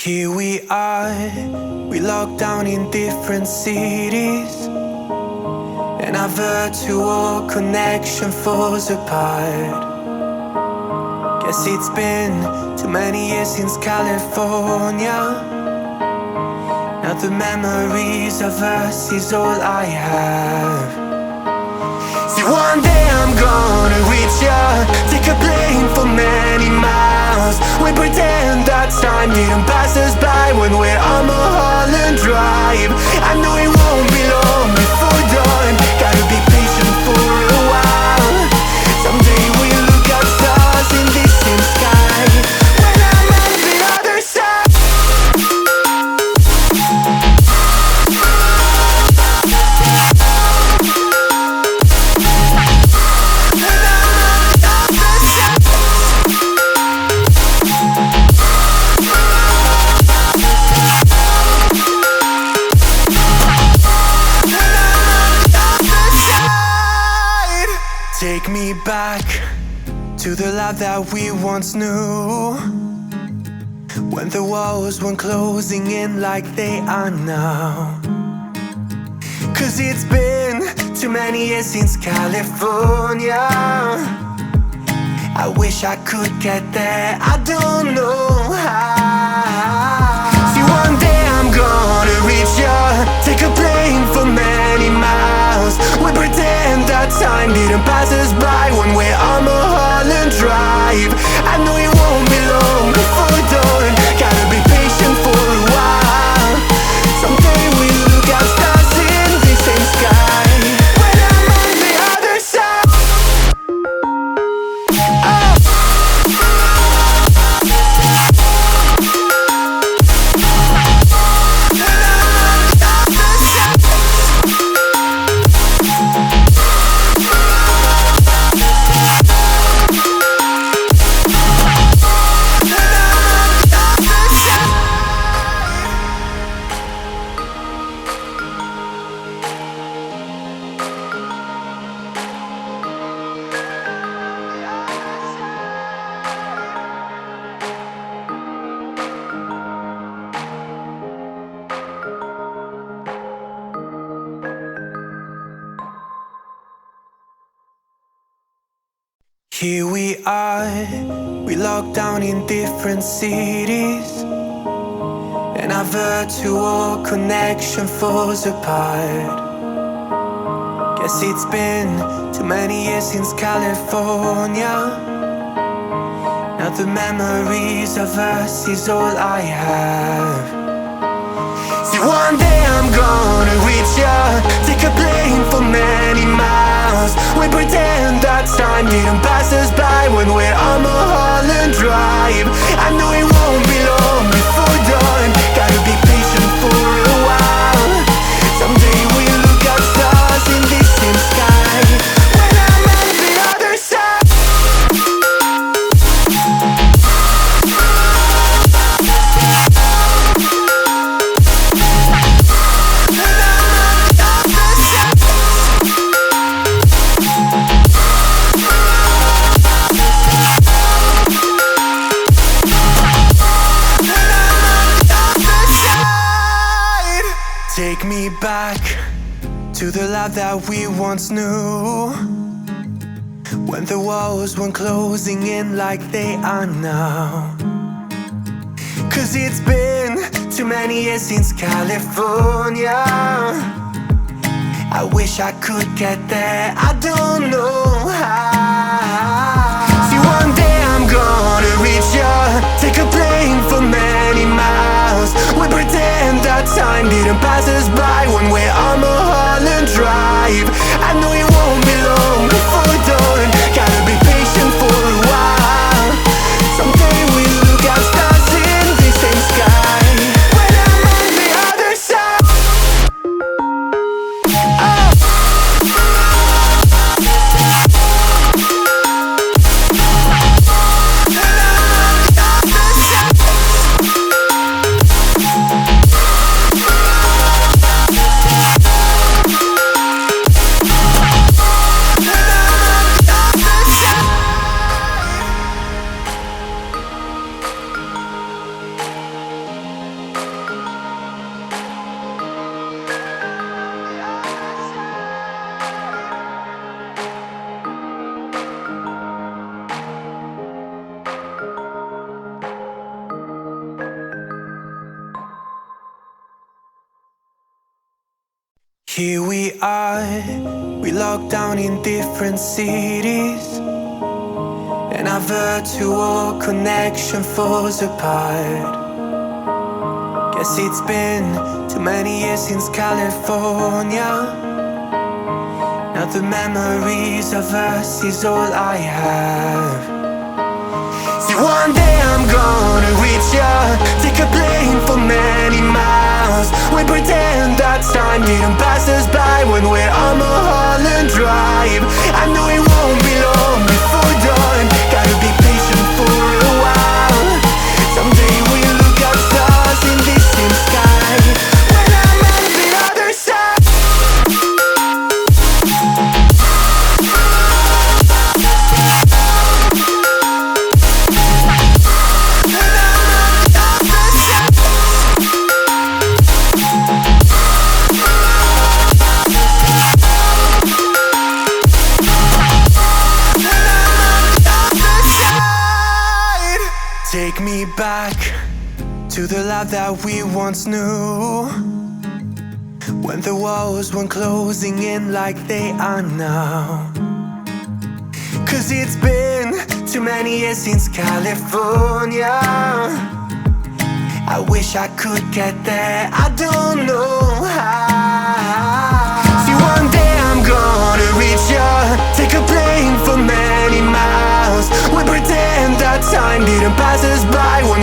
Here we are, we locked down in different cities, and our virtual connection falls apart. Guess it's been too many years since California. Now the memories of us is all I have. See, one day I'm gonna reach ya, take a plane for many miles. We pretend that time didn't pass us by when we're on Mulholland Drive. I know it won't be long before dawn, gotta be patient for a while. Someday we'll look at stars in this same sky when I'm on the other side. Take me back to the life that we once knew, when the walls weren't closing in like they are now. Cause it's been too many years since California. I wish I could get there, I don't know how. See, one day I'm gonna reach ya, take a plane for many miles. We pretend that time didn't pass us by when we're on Mulholland Drive. I know it won't be long before dawn, gotta be patient for a while. Someday we'll look at stars in the same sky when I'm on the other side. Here we are, we locked down in different cities, and our virtual connection falls apart. Guess it's been too many years since California. Now the memories of us is all I have. See, one day I'm gonna reach ya, take a plane for many miles. We pretend that time didn't pass us by when we're on Mulholland Drive. I know it won't be long before dawn, gotta be patient for a while. Someday we'll look at stars in this same sky when I'm on the other side. Take me back to the life that we once knew, when the walls weren't closing in like they are now. Cause it's been too many years since California. I wish I could get there, I don't know how. See, one day I'm gonna reach ya, take a plane for many miles. We pretend that time didn't pass us by when we're on Mulholland Drive. I know it won't be long before dawn, gotta be patient for a while. Someday we'll look at stars in the same sky when I'm on the other side. Oh. Here we are, we locked down in different cities, and our virtual connection falls apart. Guess it's been too many years since California. Now the memories of us is all I have. See, one day I'm gonna reach ya, take a plane for many miles. We pretend that time didn't pass us by when we're on Mulholland Drive. I know it won't be long before dawn, gotta be patient for a while. Someday we'll look at stars in this same sky, when I'm on the other side. Take me back to the life that we once knew, when the walls weren't closing in like they are now. Cause it's been too many years since California. I wish I could get there, I don't know how. See, one day I'm gonna reach ya, take a plane for many miles. We pretend that time didn't pass us by when